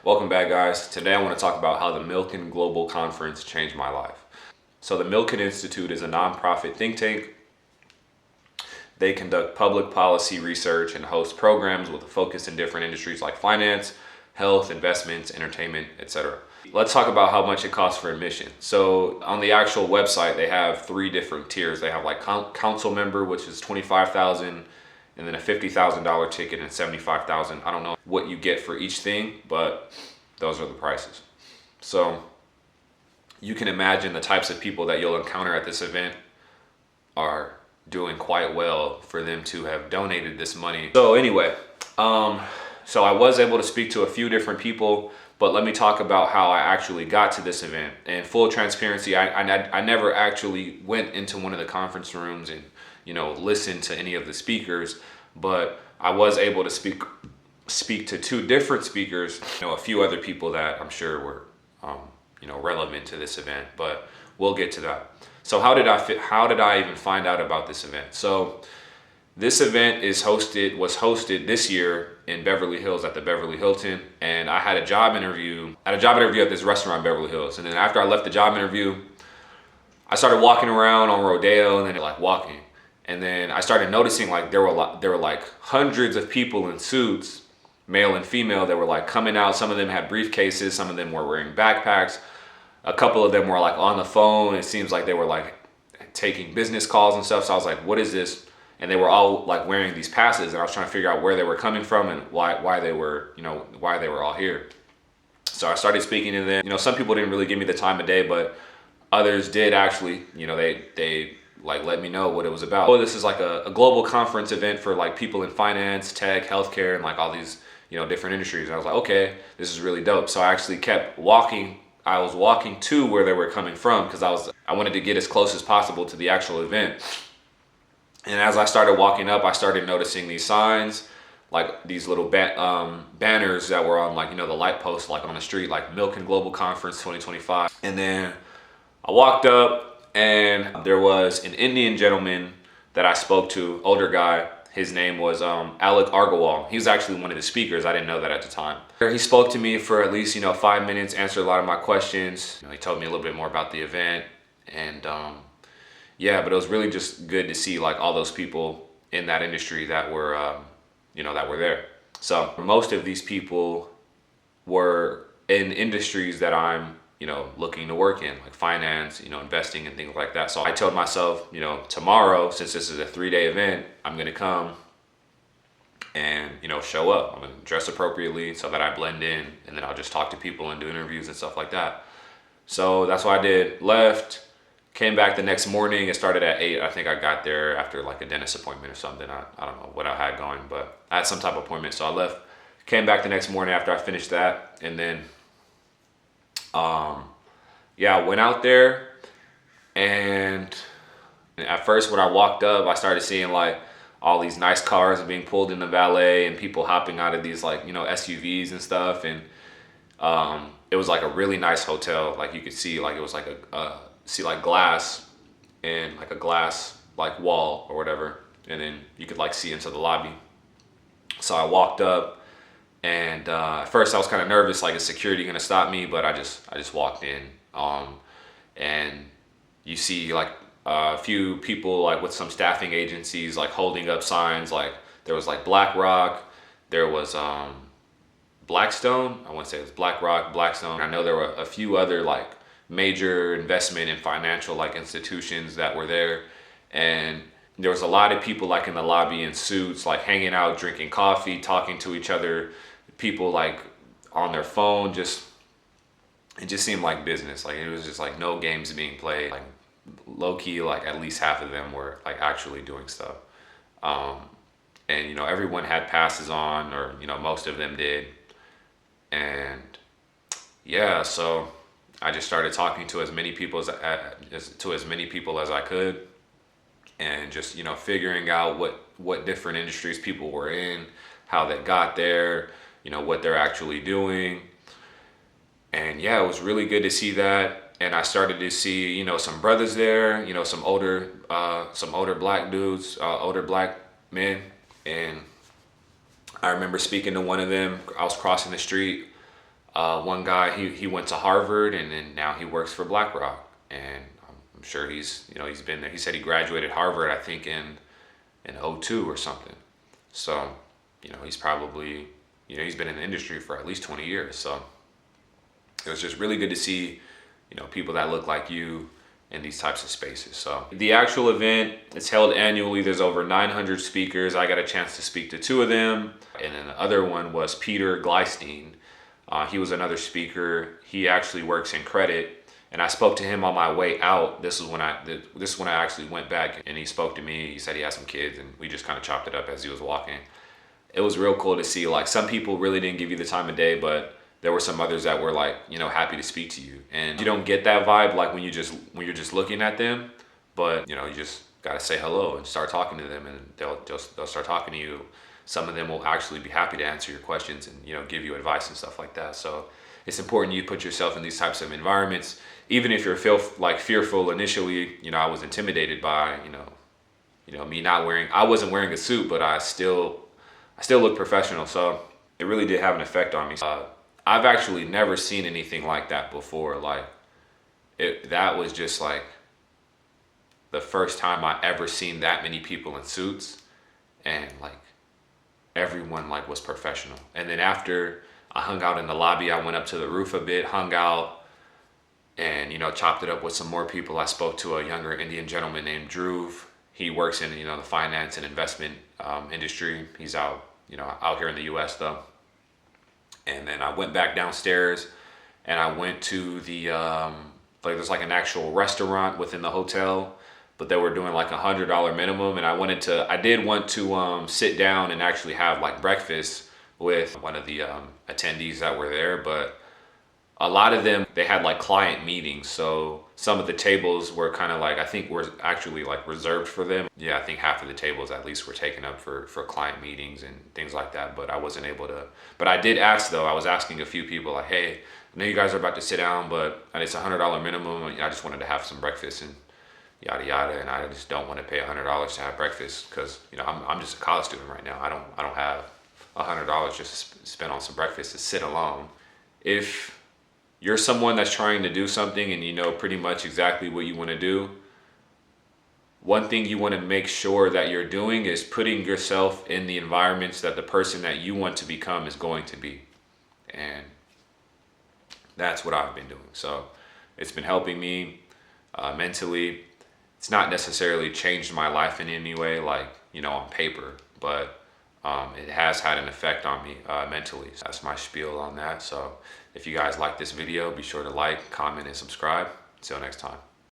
Welcome back, guys. Today I want to talk about how the Milken Global Conference changed my life. So the Milken Institute is a nonprofit think tank. They conduct public policy research and host programs with a focus in different industries like finance, health, investments, entertainment, etc. Let's talk about how much it costs for admission. So on the actual website, they have three different tiers. They have like council member, which is $25,000, and then a $50,000 ticket and $75,000. I don't know what you get for each thing, but those are the prices. So you can imagine the types of people that you'll encounter at this event are doing quite well for them to have donated this money. So anyway, so I was able to speak to a few different people, but let me talk about how I actually got to this event. And full transparency, I never actually went into one of the conference rooms and listened to any of the speakers, but I was able to speak to two different speakers, a few other people that I'm sure were relevant to this event, but we'll get to that. So how did I even find out about this event? So this event was hosted this year in Beverly Hills at the Beverly Hilton, and I had a job interview at this restaurant in Beverly Hills. And then after I left the job interview, I started walking around on Rodeo and then walking. And then I started noticing there were like hundreds of people in suits, male and female, that were coming out. Some of them had briefcases, some of them were wearing backpacks. A couple of them were on the phone. It seems like they were taking business calls and stuff. So I was like, what is this? And they were all wearing these passes, and I was trying to figure out where they were coming from and why they were all here. So I started speaking to them. Some people didn't really give me the time of day, but others did actually. They let me know what it was about. Oh, this is a global conference event for people in finance, tech, healthcare, and all these different industries. And I was like, okay, this is really dope. So I actually kept walking. I was walking to where they were coming from because I wanted to get as close as possible to the actual event. And as I started walking up, I started noticing these signs, these little banners that were on the light posts on the street, Milken Global Conference 2025. And then I walked up, and there was an Indian gentleman that I spoke to, older guy. His name was Alec Argawal. He was actually one of the speakers. I didn't know that at the time. He spoke to me for at least 5 minutes, answered a lot of my questions. He told me a little bit more about the event, and yeah, but it was really just good to see all those people in that industry that were that were there. So most of these people were in industries that I'm looking to work in, like finance, investing and things like that. So I told myself, tomorrow, since this is a 3-day event, I'm going to come and, show up. I'm going to dress appropriately so that I blend in, and then I'll just talk to people and do interviews and stuff like that. So that's what I did. Left, came back the next morning. It started at 8. I think I got there after a dentist appointment or something. I don't know what I had going, but I had some type of appointment. So I left, came back the next morning after I finished that, and then yeah, I went out there, and at first when I walked up, I started seeing all these nice cars being pulled in the valet and people hopping out of these SUVs and stuff. And it was a really nice hotel. You could see it was glass and a glass wall or whatever, and then you could see into the lobby. So I walked up. And at first I was kind of nervous, is security gonna stop me? But I just walked in, and you see a few people with some staffing agencies holding up signs. There was BlackRock, there was Blackstone. I want to say it was BlackRock, Blackstone. I know there were a few other major investment and financial institutions that were there, and there was a lot of people in the lobby in suits, hanging out, drinking coffee, talking to each other. People on their phone. It just seemed like business. It was just no games being played. Low key, at least half of them were actually doing stuff. And everyone had passes on, or most of them did. And yeah, so I just started talking to as many people as I could, and just figuring out what different industries people were in, how they got there, what they're actually doing. And yeah, it was really good to see that. And I started to see some brothers there, some older black dudes, older black men. And I remember speaking to one of them. I was crossing the street One guy, he went to Harvard and then now he works for BlackRock. And I'm sure he's been there. He said he graduated Harvard, I think in '02 or something. So, he's probably, he's been in the industry for at least 20 years. So it was just really good to see, people that look like you in these types of spaces. So the actual event, it's held annually. There's over 900 speakers. I got a chance to speak to two of them. And then the other one was Peter Gleistein. He was another speaker. He actually works in credit. And I spoke to him on my way out. This is when I actually went back and he spoke to me. He said he had some kids and we just kind of chopped it up as he was walking. It was real cool to see, like, some people really didn't give you the time of day, but there were some others that were like, happy to speak to you. And you don't get that vibe like when you're just looking at them, but you just gotta say hello and start talking to them, and they'll start talking to you. Some of them will actually be happy to answer your questions and give you advice and stuff like that. So it's important you put yourself in these types of environments, even if you're fearful initially. I was intimidated by me not wearing. I wasn't wearing a suit, but I still look professional. So it really did have an effect on me. I've actually never seen anything like that before. Like that was just like the first time I ever seen that many people in suits, and like everyone like was professional. And then after I hung out in the lobby, I went up to the roof a bit, hung out, and chopped it up with some more people. I spoke to a younger Indian gentleman named Dhruv. He works in the finance and investment industry. He's out here in the U.S. though. And then I went back downstairs and I went to the, there's like an actual restaurant within the hotel, but they were doing like $100 minimum. And I did want to sit down and actually have like breakfast with one of the attendees that were there. But a lot of them, they had like client meetings. So some of the tables were kind of like, I think were actually like reserved for them. Yeah, I think half of the tables at least were taken up for client meetings and things like that. But I wasn't able to, but I did ask though. I was asking a few people like, hey, I know you guys are about to sit down, but it's $100 minimum. I just wanted to have some breakfast and yada yada. And I just don't want to pay $100 to have breakfast because I'm just a college student right now. I don't have $100 just to spend on some breakfast to sit alone. If you're someone that's trying to do something and you know pretty much exactly what you want to do, one thing you want to make sure that you're doing is putting yourself in the environments that the person that you want to become is going to be. And that's what I've been doing. So it's been helping me mentally. It's not necessarily changed my life in any way, like, on paper, but it has had an effect on me mentally. So that's my spiel on that. So if you guys like this video, be sure to like, comment, and subscribe. Until next time.